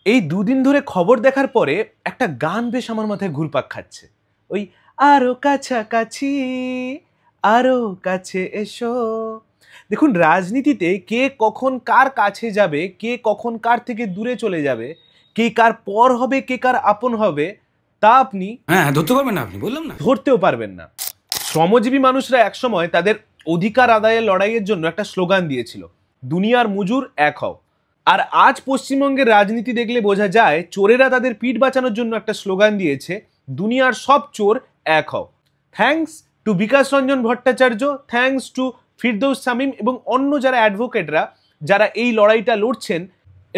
এই দুদিন ধরে খবর দেখার পরে একটা গান বেশ আমার মাথায় ঘুরপাক খাচ্ছে। ওই আরো কাছাকাছি, আরো কাছে এসো। দেখুন, রাজনীতিতে কে কখন কার কাছে যাবে, কে কখন কার থেকে দূরে চলে যাবে, কে কার পর হবে, কে কার আপন হবে, তা আপনি ধরতে পারবেন না। আপনি বললাম না, ধরতেও পারবেন না। শ্রমজীবী মানুষরা একসময় তাদের অধিকার আদায়ের লড়াইয়ের জন্য একটা স্লোগান দিয়েছিল, দুনিয়ার মজুর এক হও। আর আজ পশ্চিমবঙ্গের রাজনীতি দেখলে বোঝা যায় চোরেরা তাদের পিঠ বাঁচানোর জন্য একটা স্লোগান দিয়েছে, দুনিয়ার সব চোর এক হও। Thanks to Bikash Ranjan Bhattacharya, thanks to Firdous Shamim এবং অন্য যারা অ্যাডভোকেটরা যারা এই লড়াইটা লড়ছেন,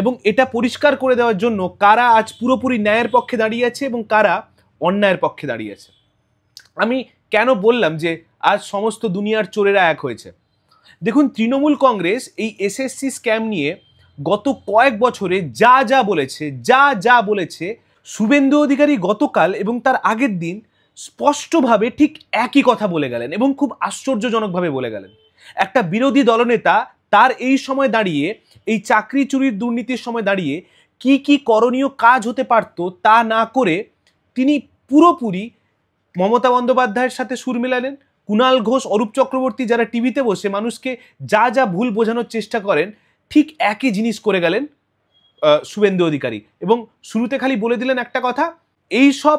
এবং এটা পরিষ্কার করে দেওয়ার জন্য কারা আজ পুরোপুরি ন্যায়ের পক্ষে দাঁড়িয়ে আছে এবং কারা অন্যায়ের পক্ষে দাঁড়িয়ে আছে। আমি কেন বললাম যে আজ সমস্ত দুনিয়ার চোরেরা এক হয়েছে? দেখুন, তৃণমূল কংগ্রেস এই এসএসসি স্ক্যাম নিয়ে গত কয়েক বছরে যা বলেছে শুভেন্দু অধিকারী গতকাল এবং তার আগের দিন স্পষ্টভাবে ঠিক একই কথা বলে গেলেন এবং খুব আশ্চর্যজনকভাবে বলে গেলেন। একটা বিরোধী দলনেতা তার এই সময় দাঁড়িয়ে, এই চাকরি চুরির দুর্নীতির সময় দাঁড়িয়ে কি কি করণীয় কাজ হতে পারত তা না করে তিনি পুরোপুরি মমতা বন্দ্যোপাধ্যায়ের সাথে সুর মেলালেন। কুণাল ঘোষ, অরূপ চক্রবর্তী যারা টিভিতে বসে মানুষকে যা ভুল বোঝানোর চেষ্টা করেন, ঠিক একই জিনিস করে গেলেন শুভেন্দু অধিকারী। এবং শুরুতে খালি বলে দিলেন একটা কথা, এই সব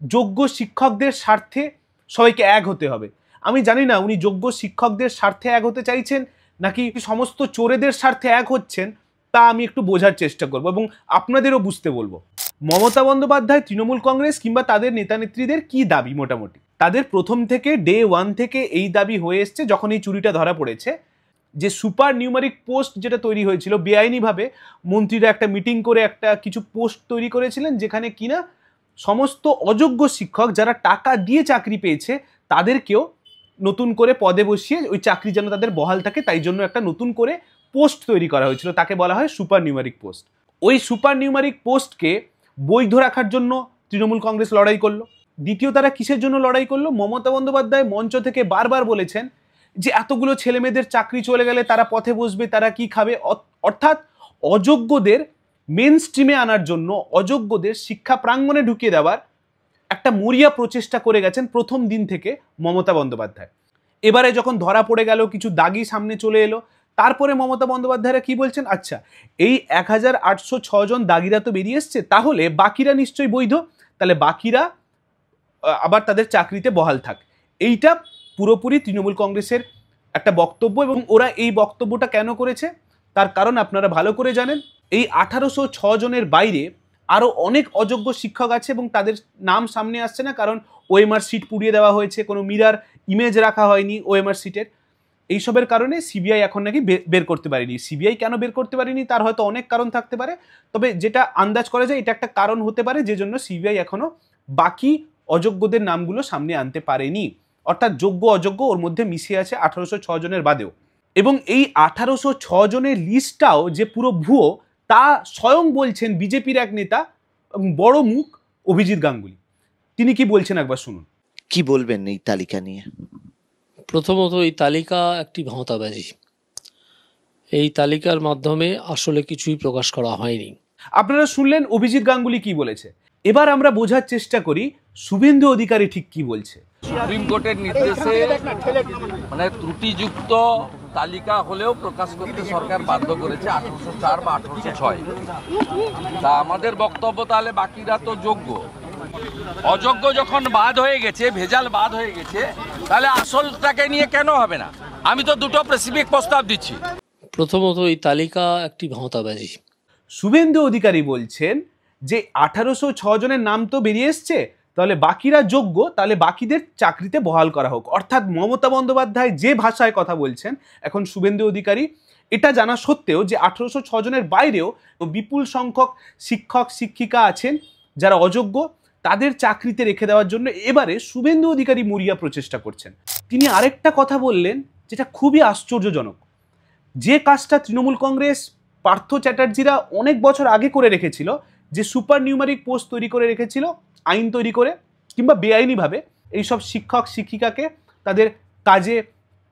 যোগ্য শিক্ষকদের স্বার্থে সবাইকে এক হতে হবে। আমি জানি না উনি যোগ্য শিক্ষকদের স্বার্থে এক হতে চাইছেন নাকি সমস্ত চোরেদের স্বার্থে এক হচ্ছেন, তা আমি একটু বোঝার চেষ্টা করব এবং আপনাদেরও বুঝতে বলবো। মমতা বন্দ্যোপাধ্যায়, তৃণমূল কংগ্রেস কিংবা তাদের নেতা নেত্রীদের কি দাবি? মোটামুটি তাদের প্রথম থেকে ডে ওয়ান থেকে এই দাবি হয়ে এসছে, যখন এই চুরিটা ধরা পড়েছে, যে সুপার নিউমারিক পোস্ট যেটা তৈরি হয়েছিল বেআইনিভাবে, মন্ত্রীরা একটা মিটিং করে একটা কিছু পোস্ট তৈরি করেছিলেন যেখানে কিনা সমস্ত অযোগ্য শিক্ষক যারা টাকা দিয়ে চাকরি পেয়েছে তাদেরকেও নতুন করে পদে বসিয়ে ওই চাকরি যেন তাদের বহাল থাকে তাই জন্য একটা নতুন করে পোস্ট তৈরি করা হয়েছিল, তাকে বলা হয় সুপার নিউমারিক পোস্ট। ওই সুপার নিউমারিক পোস্টকে বৈধ রাখার জন্য তৃণমূল কংগ্রেস লড়াই করলো। দ্বিতীয়, তারা কিসের জন্য লড়াই করলো? মমতা বন্দ্যোপাধ্যায় মঞ্চ থেকে বারবার বলেছেন যে এতগুলো ছেলে মেয়েদের চাকরি চলে গেলে তারা পথে বসবে, তারা কি খাবে, অর্থাৎ অযোগ্যদের মেন স্ট্রিমে আনার জন্য, অযোগ্যদের শিক্ষা প্রাঙ্গণে ঢুকিয়ে দেওয়ার একটা মরিয়া প্রচেষ্টা করে গেছেন প্রথম দিন থেকে মমতা বন্দ্যোপাধ্যায়। এবারে যখন ধরা পড়ে গেল, কিছু দাগি সামনে চলে এলো, তারপরে মমতা বন্দ্যোপাধ্যায়রা কি বলছেন, আচ্ছা এই 1806 জন দাগিরা তো বেরিয়ে এসছে, তাহলে বাকিরা নিশ্চয়ই বৈধ, তাহলে বাকিরা আবার তাদের চাকরিতে বহাল থাক। এইটা পুরোপুরি তৃণমূল কংগ্রেসের একটা বক্তব্য এবং ওরা এই বক্তব্যটা কেন করেছে তার কারণ আপনারা ভালো করে জানেন। এই 1806 জনের বাইরে আরও অনেক অযোগ্য শিক্ষক আছে এবং তাদের নাম সামনে আসছে না, কারণ ওএমআর সিট পুড়িয়ে দেওয়া হয়েছে, কোনো মিরার ইমেজ রাখা হয়নি ওএমআর সিটের। এইসবের কারণে সিবিআই এখন নাকি বের করতে পারেনি। সিবিআই কেন বের করতে পারেনি তার হয়তো অনেক কারণ থাকতে পারে, তবে যেটা আন্দাজ করা যায় এটা একটা কারণ হতে পারে যে জন্য সিবিআই এখনো বাকি অযোগ্যদের নামগুলো সামনে আনতে পারেনি। অর্থাৎ যোগ্য অযোগ্য ওর মধ্যে মিশিয়ে আছে 1806 জনের বাদেও। এবং এই 1806 জনের লিস্টটাও যে পুরো ভুয়ো তা স্বয়ং বলছেন বিজেপির এক নেতা, বড় মুখ অভিজিৎ গাঙ্গুলি। তিনি কি বলছেন একবার শুনুন। কি বলবেন এই তালিকা নিয়ে? প্রথমত, এই তালিকা একটি ভাঁওতাবাজি। এই তালিকার মাধ্যমে আসলে কিছুই প্রকাশ করা হয়নি। আপনারা শুনলেন অভিজিৎ গাঙ্গুলি কি বলেছে। এবার আমরা বোঝার চেষ্টা করি শুভেন্দু অধিকারী ঠিক কি বলছে। সুপ্রিম কোর্টের নির্দেশে মানে ত্রুটিযুক্ত তালিকা হলেও প্রকাশ করতে সরকার বাধ্য করেছে 1804 বা 1806। তা আমাদের বক্তব্য, তাহলে বাকিরা তো যোগ্য, অযোগ্য যখন বাদ হয়ে গেছে, ভেজাল বাদ হয়ে গেছে, তাহলে আসলটাকে নিয়ে কেন হবে না? আমি তো দুটো স্পেসিফিক প্রস্তাব দিচ্ছি। প্রথমত, এই তালিকা একটি ভাঁওতাবাজি। শুভেন্দু অধিকারী বলছেন যে 1806 জনের নাম তো বেরিয়ে এসছে, তাহলে বাকিরা যোগ্য, তাহলে বাকিদের চাকরিতে বহাল করা হোক। অর্থাৎ মমতা বন্দ্যোপাধ্যায় যে ভাষায় কথা বলছেন এখন শুভেন্দু অধিকারী, এটা জানা সত্ত্বেও যে 1806 জনের বাইরেও বিপুল সংখ্যক শিক্ষক শিক্ষিকা আছেন যারা অযোগ্য, তাদের চাকরিতে রেখে দেওয়ার জন্য এবারে শুভেন্দু অধিকারী মরিয়া প্রচেষ্টা করছেন। তিনি আরেকটা কথা বললেন যেটা খুবই আশ্চর্যজনক। যে কাজটা তৃণমূল কংগ্রেস, পার্থ চ্যাটার্জিরা অনেক বছর আগে করে রেখেছিল, যে সুপার নিউমারিক পোস্ট তৈরি করে রেখেছিল আইন তৈরি করে কিংবা বেআইনিভাবে এইসব শিক্ষক শিক্ষিকাকে তাদের কাজে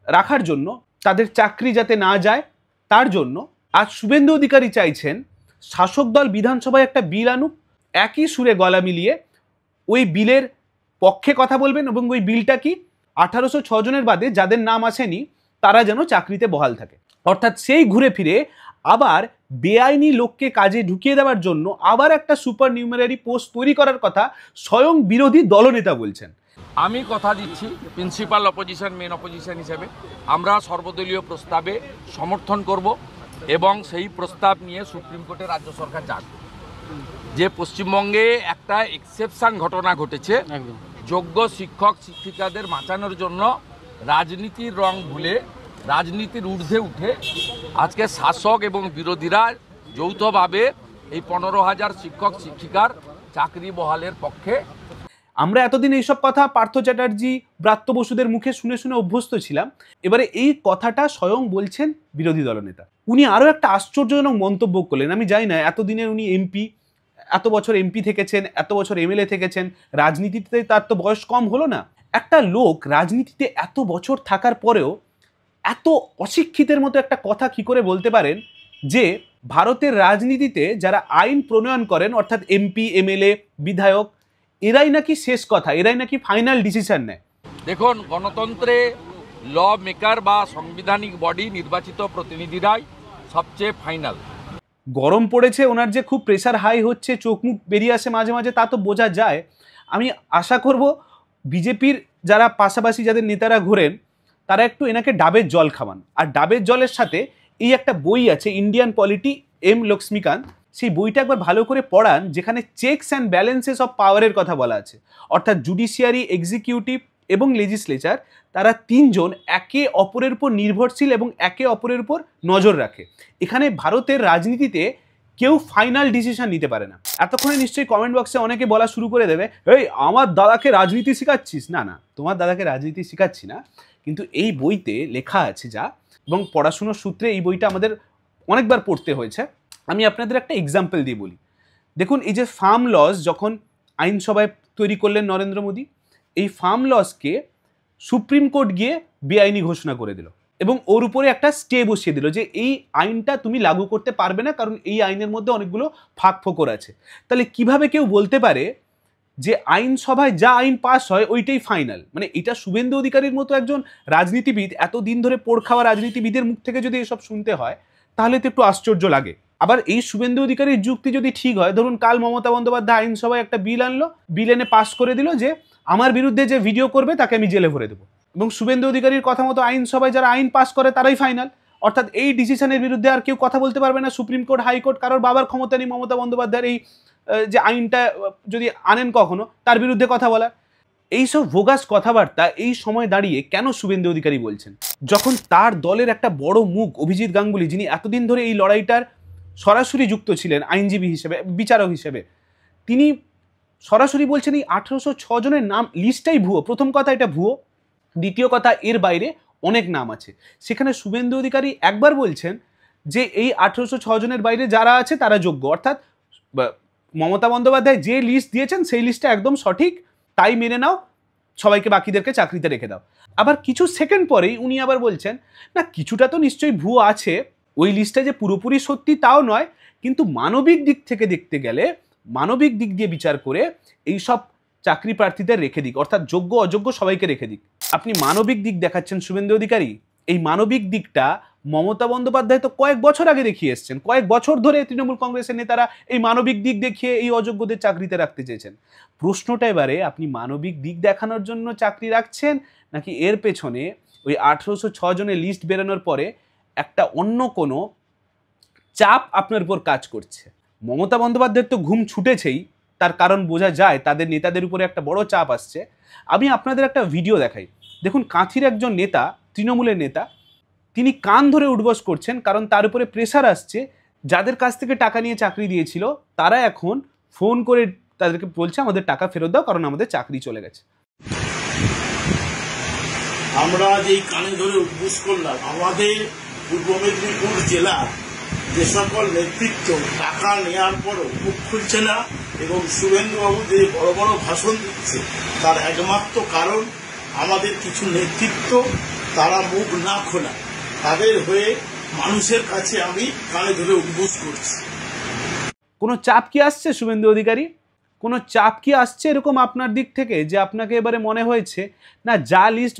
রাখার জন্য, তাদের চাকরি যাতে না যায় তার জন্য, আজ শুভেন্দু অধিকারী চাইছেন শাসক দল বিধানসভায় একটা বিল আনুক, একই সুরে গলা মিলিয়ে ওই বিলের পক্ষে কথা বলবেন এবং ওই বিলটা কি 1806 জনের বাদে যাদের নাম আসেনি তারা যেন চাকরিতে বহাল থাকে। অর্থাৎ সেই ঘুরে ফিরে আবার বেআইনি লোককে কাজে ঢুকিয়ে দেওয়ার জন্য আবার একটা সুপার নিউমারারি পোস্ট তৈরি করার কথা স্বয়ং বিরোধী দলনেতা বলছেন। আমি কথা দিচ্ছি প্রিন্সিপাল অপোজিশন, মেন অপোজিশন হিসেবে আমরা সর্বদলীয় প্রস্তাবে সমর্থন করব এবং সেই প্রস্তাব নিয়ে সুপ্রিম কোর্টে রাজ্য সরকার যাক। যে পশ্চিমবঙ্গে একটা এক্সেপশন ঘটনা ঘটেছে, যোগ্য শিক্ষক শিক্ষিকাদের বাঁচানোর জন্য রাজনীতির রং ভুলে রাজনীতির ঊর্ধ্বে উঠে আজকে শাসক এবং বিরোধীরা যৌথভাবে এই 15,000 শিক্ষক শিক্ষিকার চাকরি বহালের পক্ষে। আমরা এতদিন এইসব কথা পার্থ চ্যাটার্জি, ব্রাত্য বসুদের মুখে শুনে শুনে অভ্যস্ত ছিলাম। এবারে এই কথাটা স্বয়ং বলছেন বিরোধী দলনেতা। উনি আরও একটা আশ্চর্যজনক মন্তব্য করলেন। আমি জানি না এতদিনে উনি এমপি, এত বছর এমপি থেকেছেন, এত বছর এমএলএ থেকেছেন, রাজনীতিতে তার তো বয়স কম হলো না। একটা লোক রাজনীতিতে এত বছর থাকার পরেও এত অশিক্ষিতের মতো একটা কথা কি করে বলতে পারেন যে ভারতের রাজনীতিতে যারা আইন প্রণয়ন করেন, অর্থাৎ এমপি, এমএলএ, বিধায়ক, এরাই নাকি শেষ কথা, এরাই নাকি ফাইনাল ডিসিশন নেয়। দেখুন, গণতন্ত্রে ল মেকার বা সাংবিধানিক বডি নির্বাচিত প্রতিনিধিরাই সবচেয়ে ফাইনাল। গরম পড়েছে, ওনার যে খুব প্রেশার হাই হচ্ছে, চোখ মুখ বেরিয়ে আসে মাঝে মাঝে, তা তো বোঝা যায়। আমি আশা করব বিজেপির যারা পাশাপাশি যাদের নেতারা ঘোরেন তারা একটু এনাকে ডাবের জল খাওয়ান। আর ডাবের জলের সাথে এই একটা বই আছে ইন্ডিয়ান পলিটি, এম লক্ষ্মীকান্ত, সেই বইটা একবার ভালো করে পড়ান, যেখানে চেকস অ্যান্ড ব্যালেন্সেস অফ পাওয়ারের কথা বলা আছে। অর্থাৎ জুডিশিয়ারি, এক্সিকিউটিভ এবং লেজিসলেচার, তারা তিনজন একে অপরের উপর নির্ভরশীল এবং একে অপরের উপর নজর রাখে। এখানে ভারতের রাজনীতিতে কেউ ফাইনাল ডিসিশন নিতে পারে না। এতক্ষণে নিশ্চয়ই কমেন্ট বক্সে অনেকে বলা শুরু করে দেবে, এই আমার দাদাকে রাজনীতি শেখাচ্ছিস। না না, তোমার দাদাকে রাজনীতি শেখাচ্ছি না, কিন্তু এই বইতে লেখা আছে যা, এবং পড়াশুনোর সূত্রে এই বইটা আমাদের অনেকবার পড়তে হয়েছে। আমি আপনাদের একটা এক্সাম্পল দিয়ে বলি। দেখুন, এই যে ফার্ম লস যখন আইনসভায় তৈরি করলেন নরেন্দ্র মোদী, এই ফার্ম লসকে সুপ্রিম কোর্ট গিয়ে বেআইনি ঘোষণা করে দিল এবং ওর উপরে একটা স্টে বসিয়ে দিল যে এই আইনটা তুমি লাগু করতে পারবে না, কারণ এই আইনের মধ্যে অনেকগুলো ফাঁক ফোকর আছে। তাহলে কিভাবে কেউ বলতে পারে যে আইনসভায় যা আইন পাস হয় ওইটাই ফাইনাল? মানে এটা শুভেন্দু অধিকারীর মতো একজন রাজনীতিবিদ, এতদিন ধরে পোড় খাওয়া রাজনীতিবিদের মুখ থেকে যদি এসব শুনতে হয় তাহলে তো একটু আশ্চর্য লাগে। আবার এই শুভেন্দু অধিকারীর যুক্তি যদি ঠিক হয়, ধরুন কাল মমতা বন্দ্যোপাধ্যায় আইনসভায় একটা বিল আনলো, বিল এনে পাস করে দিল যে আমার বিরুদ্ধে যে ভিডিও করবে তাকে আমি জেলে ভরে দেবো, এবং শুভেন্দু অধিকারীর কথা মতো আইনসভায় যারা আইন পাস করে তারাই ফাইনাল। অর্থাৎ এই ডিসিশনের বিরুদ্ধে আর কেউ কথা বলতে পারবে না। সুপ্রিম কোর্ট, হাইকোর্ট, কারোর বাবার ক্ষমতা নেই মমতা বন্দ্যোপাধ্যায়ের এই যে আইনটা যদি আনেন কখনো তার বিরুদ্ধে কথা বলার। এইসব ভোগাস কথাবার্তা এই সময় দাঁড়িয়ে কেন শুভেন্দু অধিকারী বলছেন, যখন তার দলের একটা বড় মুখ অভিজিৎ গাঙ্গুলি, যিনি এতদিন ধরে এই লড়াইটার সরাসরি যুক্ত ছিলেন আইনজীবী হিসেবে, বিচারক হিসেবে, তিনি সরাসরি বলছেন এই 1806 জনের নাম লিস্টটাই ভুয়ো। প্রথম কথা, এটা ভুয়ো। দ্বিতীয় কথা, এর বাইরে অনেক নাম আছে। সেখানে শুভেন্দু অধিকারী একবার বলছেন যে এই 1806 জনের বাইরে যারা আছে তারা যোগ্য, অর্থাৎ মমতা বন্দ্যোপাধ্যায় যে লিস্ট দিয়েছেন সেই লিস্টটা একদম সঠিক, তাই মেনে নাও, সবাইকে বাকিদেরকে চাকরিতে রেখে দাও। আবার কিছু সেকেন্ড পরেই উনি আবার বলছেন না, কিছুটা তো নিশ্চয়ই ভুয়ো আছে, ওই লিস্টটা যে পুরোপুরি সত্যি তাও নয়, কিন্তু মানবিক দিক থেকে দেখতে গেলে, মানবিক দিক দিয়ে বিচার করে এই সব চাকরি প্রার্থীদের রেখে দিক, অর্থাৎ যোগ্য অযোগ্য সবাইকে রেখে দিক। আপনি মানবিক দিক দেখাচ্ছেন শুভেন্দু অধিকারী, এই মানবিক দিকটা মমতা বন্দ্যোপাধ্যায় তো কয়েক বছর আগে দেখিয়ে এসছেন। কয়েক বছর ধরে তৃণমূল কংগ্রেসের নেতারা এই মানবিক দিক দেখিয়ে এই অযোগ্যদের চাকরিতে রাখতে চেয়েছেন। প্রশ্নটা এবারে, আপনি মানবিক দিক দেখানোর জন্য চাকরি রাখছেন, নাকি এর পেছনে ওই 1806 জনের লিস্ট বেরোনোর পরে একটা অন্য কোনো চাপ আপনার উপর কাজ করছে? মমতা বন্দ্যোপাধ্যায়ের তো ঘুম ছুটেছেই, তার কারণ বোঝা যায় তাদের নেতাদের উপরে একটা বড় চাপ আসছে। আমি আপনাদের একটা ভিডিও দেখাই। দেখুন, কাঁথির একজন নেতা, তৃণমূলের নেতা, তিনি কান ধরে উঠবস করছেন, কারণ তার উপরে প্রেশার আসছে। যাদের কাছ থেকে টাকা নিয়ে চাকরি দিয়েছিল তারা এখন ফোন করে তাদেরকে বলছে আমাদের টাকা ফেরত দাও, কারণ আমাদের চাকরি চলে গেছে। আমরা যেই কানে ধরে উদ্বোস করলাম, আমাদের পূর্ব মেদিনীপুর জেলার যে সকল নেতৃত্ব টাকা নেওয়ার পরও মুখ খুলছে না এবং শুভেন্দুবাবু যে বড় বড় ভাষণ দিচ্ছে, তার একমাত্র কারণ আমাদের কিছু নেতৃত্ব তারা মুখ না খোলা। তাদের হয়ে মানুষের কাছে আমি কানে ধরে উদ্বোস করছি। কোনো চাপ কি আসছে শুভেন্দু অধিকারী? কোনো চাপ কি আসছে এরকম আপনার দিক থেকে যে আপনাকে এবারে মনে হয়েছে না যা লিস্ট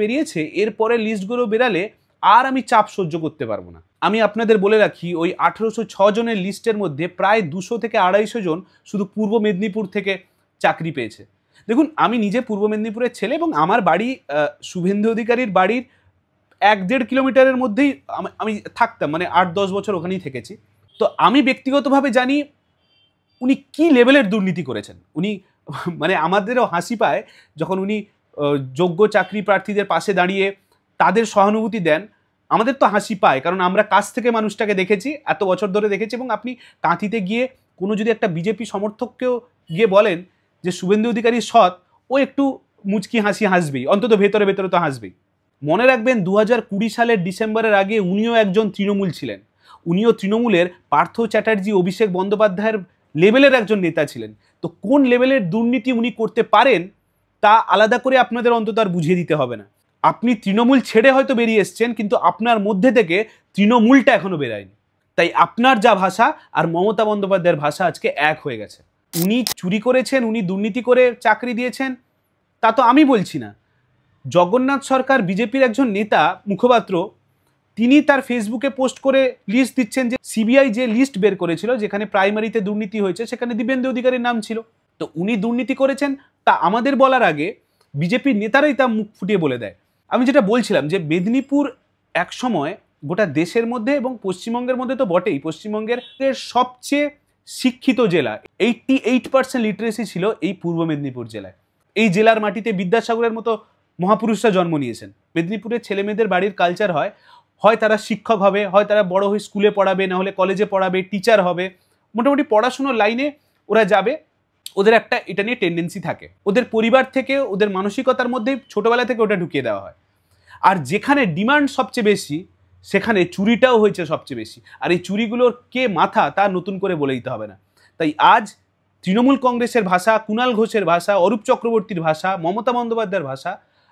বেরিয়েছে এরপরে লিস্টগুলো বেরালে আর আমি চাপ সহ্য করতে পারবো না? আমি আপনাদের বলে রাখি ওই 1806 জনের লিস্টের মধ্যে প্রায় 200 থেকে 250 জন শুধু পূর্ব মেদিনীপুর থেকে চাকরি পেয়েছে। দেখুন, আমি নিজে পূর্ব মেদিনীপুরের ছেলে এবং আমার বাড়ি শুভেন্দু অধিকারীর বাড়ির 1-1.5 কিলোমিটারের মধ্যেই আমি থাকতাম, মানে 8-10 বছর ওখানেই থেকেছি। তো আমি ব্যক্তিগতভাবে জানি উনি কি লেভেলের দুর্নীতি করেছেন। উনি মানে আমাদেরও হাসি পায় যখন উনি যোগ্য চাকরি প্রার্থীদের পাশে দাঁড়িয়ে তাদের সহানুভূতি দেন। আমাদের তো হাসি পায়, কারণ আমরা কাছ থেকে মানুষটাকে দেখেছি, এত বছর ধরে দেখেছি। এবং আপনি কাঁথিতে গিয়ে কোনো যদি একটা বিজেপি সমর্থককেও গিয়ে বলেন যে শুভেন্দু অধিকারী সৎ, ও একটু মুচকি হাসি হাসবেই, অন্তত ভেতরে ভেতরে তো হাসবেই। মনে রাখবেন 2020 সালের ডিসেম্বরের আগে উনিও একজন তৃণমূল ছিলেন। উনিও তৃণমূলের পার্থ চ্যাটার্জি, অভিষেক বন্দ্যোপাধ্যায়ের লেভেলের একজন নেতা ছিলেন। তো কোন লেভেলের দুর্নীতি উনি করতে পারেন তা আলাদা করে আপনাদের অন্তত আর বুঝিয়ে দিতে হবে না। আপনি তৃণমূল ছেড়ে হয়তো বেরিয়ে এসছেন, কিন্তু আপনার মধ্যে থেকে তৃণমূলটা এখনো বেরায়নি। তাই আপনার যা ভাষা আর মমতা বন্দ্যোপাধ্যায়ের ভাষা আজকে এক হয়ে গেছে। উনি চুরি করেছেন, উনি দুর্নীতি করে চাকরি দিয়েছেন, তা তো আমি বলছি না। জগন্নাথ সরকার বিজেপির একজন নেতা, মুখপাত্র, তিনি তার ফেসবুকে পোস্ট করে লিস্ট দিচ্ছেন যে সিবিআই যে লিস্ট বের করেছিল যেখানে প্রাইমারিতে দুর্নীতি হয়েছে সেখানে দিব্যেন্দু অধিকারীর নাম ছিল। তো উনি দুর্নীতি করেছেন তা আমাদের বলার আগে বিজেপির নেতারাই তা মুখ ফুটিয়ে বলে দেয়। আমি যেটা বলছিলাম যে মেদিনীপুর এক সময় গোটা দেশের মধ্যে এবং পশ্চিমবঙ্গের মধ্যে তো বটেই, পশ্চিমবঙ্গের সবচেয়ে শিক্ষিত জেলা, 88% লিটারেসি ছিল এই পূর্ব মেদিনীপুর জেলায়। এই জেলার মাটিতে বিদ্যাসাগরের মতো মহাপুরুষরা জন্ম নিয়েছেন। মেদিনীপুরের ছেলেমেয়েদের বাড়ির কালচার হয় তারা শিক্ষক হবে, হয় তারা বড় হয়ে স্কুলে পড়াবে, না হলে কলেজে পড়াবে, টিচার হবে, মোটামুটি পড়াশুনোর লাইনে ওরা যাবে। ওদের একটা এটা নিয়ে টেন্ডেন্সি থাকে, ওদের পরিবার থেকে, ওদের মানসিকতার মধ্যে ছোটবেলা থেকে ওটা ঢুকিয়ে দেওয়া হয়। আর যেখানে ডিমান্ড সবচেয়ে বেশি সেখানে চুরিটাও হয়েছে সবচেয়ে বেশি। আর এই চুরিগুলোর কে মাথা তা নতুন করে বলে দিতে হবে না। তাই আজ তৃণমূল কংগ্রেসের ভাষা, কুণাল ঘোষের ভাষা, অরূপ চক্রবর্তীর ভাষা, মমতা বন্দ্যোপাধ্যায়ের ভাষা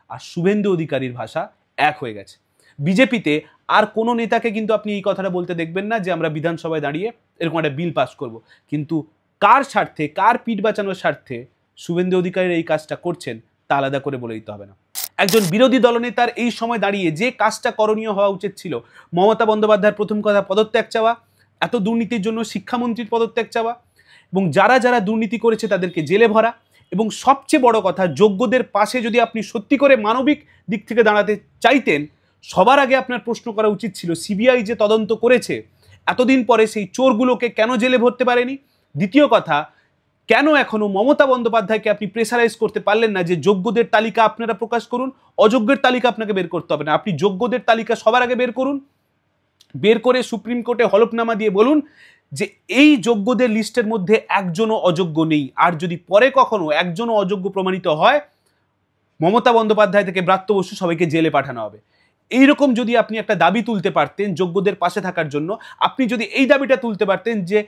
আর শুভেন্দু অধিকারীর ভাষা এক হয়ে গেছে। বিজেপিতে আর কোনো নেতাকে কিন্তু আপনি এই কথাটা বলতে দেখবেন না যে আমরা বিধানসভায় দাঁড়িয়ে এরকম একটা বিল পাস করব। কিন্তু কার স্বার্থে, কার পিঠ বাঁচানোর স্বার্থে শুভেন্দু অধিকারীর এই কাজটা করছেন তা আলাদা করে বলে দিতে হবে না। একজন বিরোধী দলনেতার এই সময় দাঁড়িয়ে যে কাজটা করণীয় হওয়া উচিত ছিল, মমতা বন্দ্যোপাধ্যায়ের প্রথম কথা পদত্যাগ চাওয়া, এত দুর্নীতির জন্য শিক্ষামন্ত্রীর পদত্যাগ চাওয়া, এবং যারা যারা দুর্নীতি করেছে তাদেরকে জেলে ভরা, এবং সবচেয়ে বড় কথা যোগ্যদের পাশে যদি আপনি সত্যি করে মানবিক দিক থেকে দাঁড়াতে চাইতেন, সবার আগে আপনার প্রশ্ন করা উচিত ছিল সিবিআই যে তদন্ত করেছে এতদিন পরে সেই চোরগুলোকে কেন জেলে ভরতে পারেনি। দ্বিতীয় কথা, কেন এখনো মমতা বন্দ্যোপাধ্যায়কে আপনি প্রেসারাইজ করতে পারলেন না যে যোগ্যদের তালিকা আপনারা প্রকাশ করুন, অযোগ্যের তালিকা আপনাকে বের করতে হবে না, আপনি যোগ্যদের তালিকা সবার আগে বের করুন, বের করে সুপ্রিম কোর্টে হলফনামা দিয়ে বলুন যে এই যোগ্যদের লিস্টের মধ্যে একজনও অযোগ্য নেই। আর যদি পরে কখনো একজনও অযোগ্য প্রমাণিত হয়, মমতা বন্দ্যোপাধ্যায় থেকে ব্রাত্য বসু সবাইকে জেলে পাঠানো হবে। এইরকম যদি আপনি একটা দাবি তুলতে পারতেন যোগ্যদের পাশে থাকার জন্য, আপনি যদি এই দাবিটা তুলতে পারতেন যে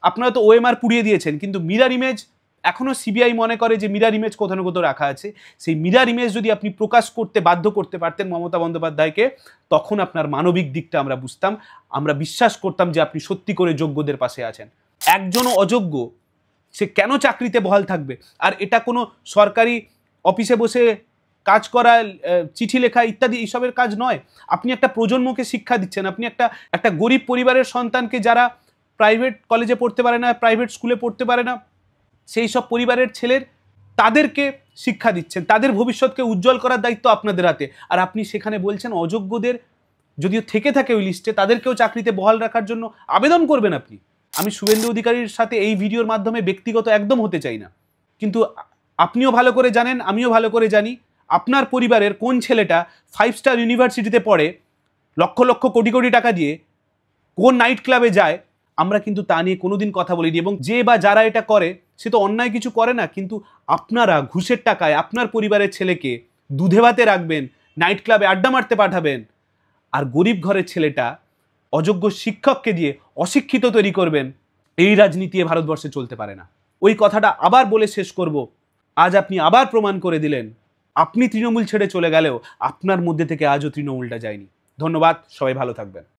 আপনারা তো ওএমআর পুড়িয়ে দিয়েছেন কিন্তু মিরর ইমেজ এখনো সিবিআই মনে করে যে মিরর ইমেজ কোথাও না কোথাও রাখা আছে, সেই মিরর ইমেজ যদি আপনি প্রকাশ করতে বাধ্য করতে পারতেন মমতা বন্দ্যোপাধ্যায়কে, তখন আপনার মানবিক দিকটা আমরা বুঝতাম, আমরা বিশ্বাস করতাম যে আপনি সত্যি করে যোগ্যদের পাশে আছেন। একজনও অযোগ্য সে কেন চাকরিতে বহাল থাকবে? আর এটা কোনো সরকারি অফিসে বসে কাজ করা, চিঠি লেখা ইত্যাদি এইসবের কাজ নয়। আপনি একটা প্রজন্মকে শিক্ষা দিচ্ছেন, আপনি একটা গরিব পরিবারের সন্তানকে যারা প্রাইভেট কলেজে পড়তে পারে না, প্রাইভেট স্কুলে পড়তে পারে না, সেই সব পরিবারের ছেলের তাদেরকে শিক্ষা দিচ্ছেন, তাদের ভবিষ্যৎকে উজ্জ্বল করার দায়িত্ব আপনাদের হাতে। আর আপনি সেখানে বলছেন অযোগ্যদের যদিও থেকে থাকে ওই লিস্টে তাদেরকেও চাকরিতে বহাল রাখার জন্য আবেদন করবেন আপনি। আমি শুভেন্দু অধিকারীর সাথে এই ভিডিওর মাধ্যমে ব্যক্তিগত একদম হতে চাই না, কিন্তু আপনিও ভালো করে জানেন, আমিও ভালো করে জানি আপনার পরিবারের কোন ছেলেটা 5 স্টার ইউনিভার্সিটিতে পড়ে লক্ষ লক্ষ কোটি কোটি টাকা দিয়ে কোন নাইট ক্লাবে যায়। আমরা কিন্তু তা নিয়ে কোনোদিন কথা বলিনি, এবং যে বা যারা এটা করে সে তো অন্যায় কিছু করে না, কিন্তু আপনারা ঘুষের টাকায় আপনার পরিবারের ছেলেকে দুধে ভাতে রাখবেন, নাইট ক্লাবে আড্ডা মারতে পাঠাবেন, আর গরিব ঘরের ছেলেটা অযোগ্য শিক্ষককে দিয়ে অশিক্ষিত তৈরি করবেন। এই রাজনীতি ভারতবর্ষে চলতে পারে না। ওই কথাটা আবার বলে শেষ করব, আজ আপনি আবার প্রমাণ করে দিলেন আপনি তৃণমূল ছেড়ে চলে গেলেও আপনার মধ্যে থেকে আজও তৃণমূলটা যায়নি। ধন্যবাদ, সবাই ভালো থাকবেন।